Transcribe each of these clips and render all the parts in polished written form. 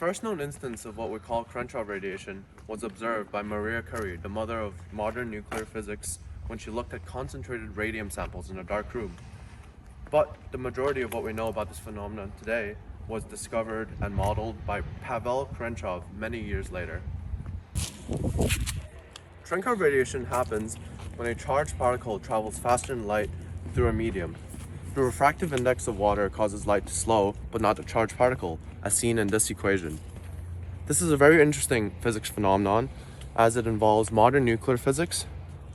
first known instance of what we call Cherenkov radiation was observed by Maria Curie, the mother of modern nuclear physics, when she looked at concentrated radium samples in a dark room. But the majority of what we know about this phenomenon today was discovered and modeled by Pavel Cherenkov many years later. Cherenkov radiation happens when a charged particle travels faster than light through a medium. The refractive index of water causes light to slow, but not the charged particle, as seen in this equation. This is a very interesting physics phenomenon, as it involves modern nuclear physics,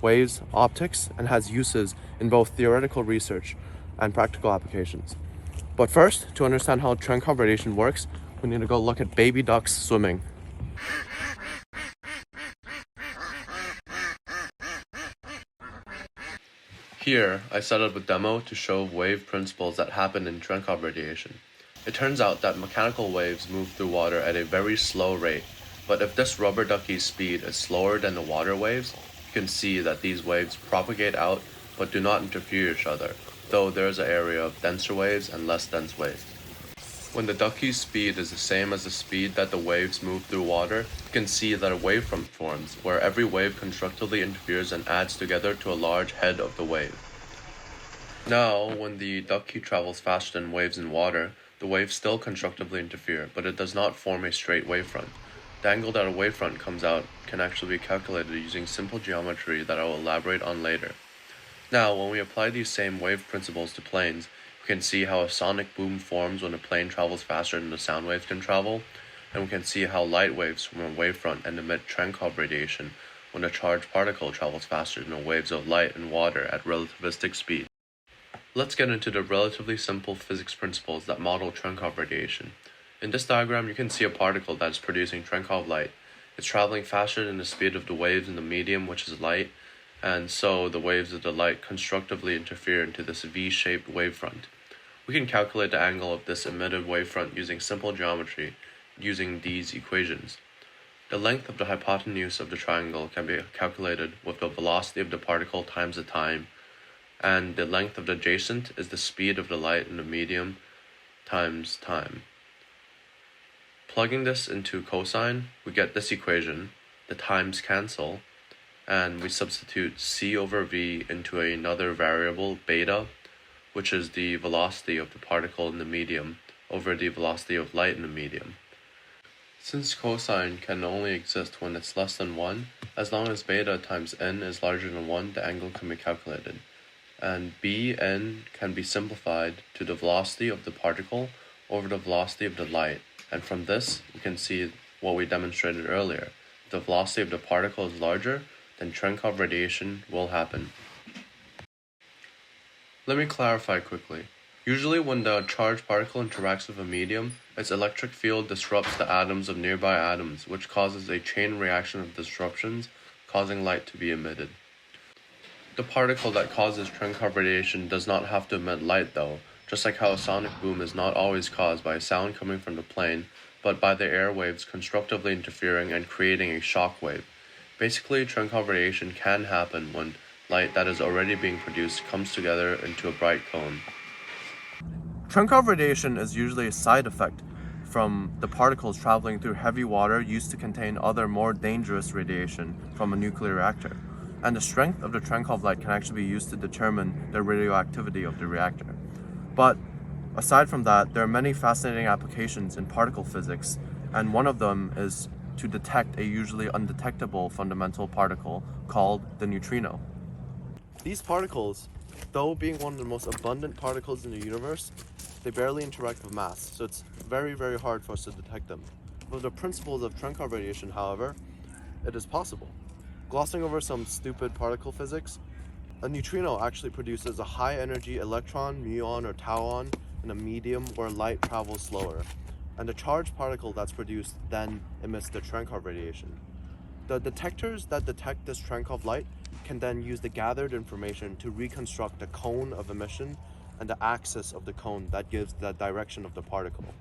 waves, optics, and has uses in both theoretical research and practical applications. But first, to understand how Cherenkov radiation works, we need to go look at baby ducks swimming. Here, I set up a demo to show wave principles that happen in Cherenkov radiation. It turns out that mechanical waves move through water at a very slow rate, but if this rubber ducky's speed is slower than the water waves, you can see that these waves propagate out but do not interfere with each other, though there is an area of denser waves and less dense waves. When the ducky's speed is the same as the speed that the waves move through water, you can see that a wavefront forms, where every wave constructively interferes and adds together to a large head of the wave. Now, when the ducky travels faster than waves in water, the waves still constructively interfere, but it does not form a straight wavefront. The angle that a wavefront comes out can actually be calculated using simple geometry that I will elaborate on later. Now, when we apply these same wave principles to planes, we can see how a sonic boom forms when a plane travels faster than the sound waves can travel, and we can see how light waves form a wavefront and emit Cherenkov radiation when a charged particle travels faster than the waves of light and water at relativistic speed. Let's get into the relatively simple physics principles that model Cherenkov radiation. In this diagram, you can see a particle that is producing Cherenkov light. It's traveling faster than the speed of the waves in the medium, which is light, and so the waves of the light constructively interfere into this V-shaped wavefront. We can calculate the angle of this emitted wavefront using simple geometry, using these equations. The length of the hypotenuse of the triangle can be calculated with the velocity of the particle times the time, and the length of the adjacent is the speed of the light in the medium times time. Plugging this into cosine, we get this equation. The times cancel, and we substitute c over v into another variable, beta, which is the velocity of the particle in the medium over the velocity of light in the medium. Since cosine can only exist when it's less than 1, as long as beta times n is larger than 1, the angle can be calculated. And bn can be simplified to the velocity of the particle over the velocity of the light. And from this, we can see what we demonstrated earlier. If the velocity of the particle is larger, then Cherenkov radiation will happen. Let me clarify quickly. Usually when the charged particle interacts with a medium, its electric field disrupts the atoms of nearby atoms, which causes a chain reaction of disruptions, causing light to be emitted. The particle that causes Cherenkov radiation does not have to emit light though, just like how a sonic boom is not always caused by sound coming from the plane, but by the air waves constructively interfering and creating a shock wave. Basically, Cherenkov radiation can happen when light that is already being produced comes together into a bright cone. Cherenkov radiation is usually a side effect from the particles traveling through heavy water used to contain other more dangerous radiation from a nuclear reactor. And the strength of the Cherenkov light can actually be used to determine the radioactivity of the reactor. But aside from that, there are many fascinating applications in particle physics, and one of them is to detect a usually undetectable fundamental particle called the neutrino. These particles, though being one of the most abundant particles in the universe, they barely interact with mass, so it's very, very hard for us to detect them. With the principles of Cherenkov radiation, however, it is possible. Glossing over some stupid particle physics, a neutrino actually produces a high-energy electron, muon, or tauon in a medium where light travels slower, and the charged particle that's produced then emits the Cherenkov radiation. The detectors that detect this Cherenkov light can then use the gathered information to reconstruct the cone of emission and the axis of the cone that gives the direction of the particle.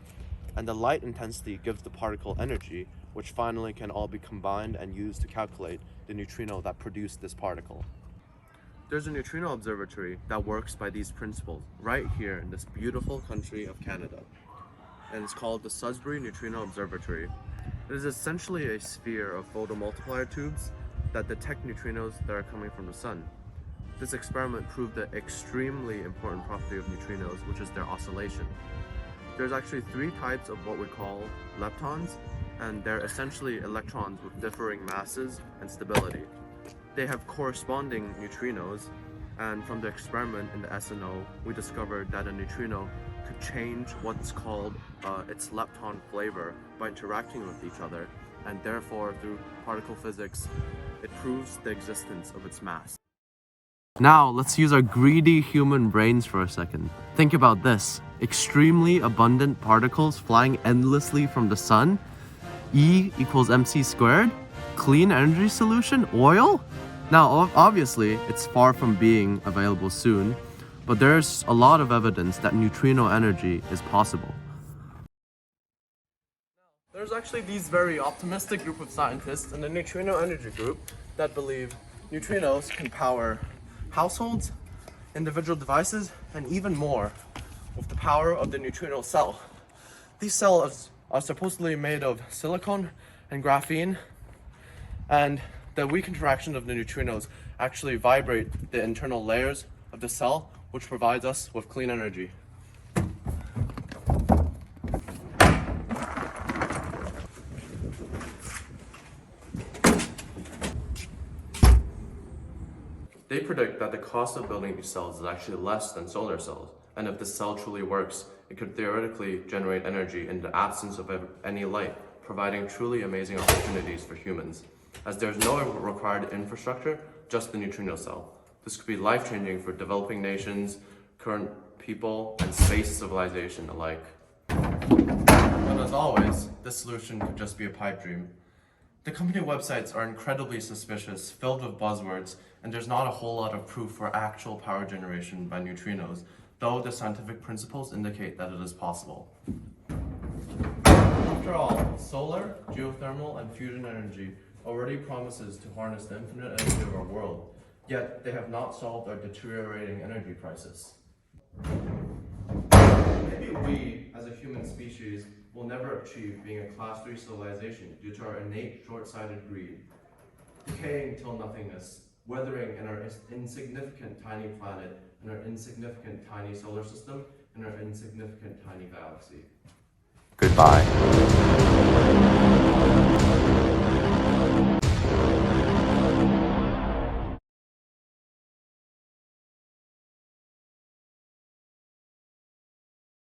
And the light intensity gives the particle energy, which finally can all be combined and used to calculate the neutrino that produced this particle. There's a neutrino observatory that works by these principles right here in this beautiful country of Canada. and it's called the Sudbury Neutrino Observatory. It is essentially a sphere of photomultiplier tubes that detect neutrinos that are coming from the sun. This experiment proved the extremely important property of neutrinos, which is their oscillation. There's actually three types of what we call leptons, and they're essentially electrons with differing masses and stability. They have corresponding neutrinos, and from the experiment in the SNO, we discovered that a neutrino could change what's called its lepton flavor by interacting with each other, and therefore through particle physics, it proves the existence of its mass. Now, let's use our greedy human brains for a second. Think about this. Extremely abundant particles flying endlessly from the sun. E equals mc squared. Clean energy solution, oil? Now, obviously, it's far from being available soon, but there's a lot of evidence that neutrino energy is possible. There's actually these very optimistic group of scientists in the neutrino energy group that believe neutrinos can power households, individual devices, and even more with the power of the neutrino cell. These cells are supposedly made of silicon and graphene, and the weak interaction of the neutrinos actually vibrate the internal layers of the cell, which provides us with clean energy. They predict that the cost of building these cells is actually less than solar cells, and if the cell truly works, it could theoretically generate energy in the absence of any light, providing truly amazing opportunities for humans, as there's no required infrastructure, just the neutrino cell. This could be life-changing for developing nations, current people, and space civilization alike. But as always, this solution could just be a pipe dream. The company websites are incredibly suspicious, filled with buzzwords, and there's not a whole lot of proof for actual power generation by neutrinos, though the scientific principles indicate that it is possible. After all, solar, geothermal, and fusion energy already promises to harness the infinite energy of our world, yet they have not solved our deteriorating energy crisis. Maybe we, as a human species, will never achieve being a Class 3 civilization due to our innate short-sighted greed, decaying till nothingness, withering in our insignificant tiny planet, in our insignificant tiny solar system, in our insignificant tiny galaxy. Goodbye.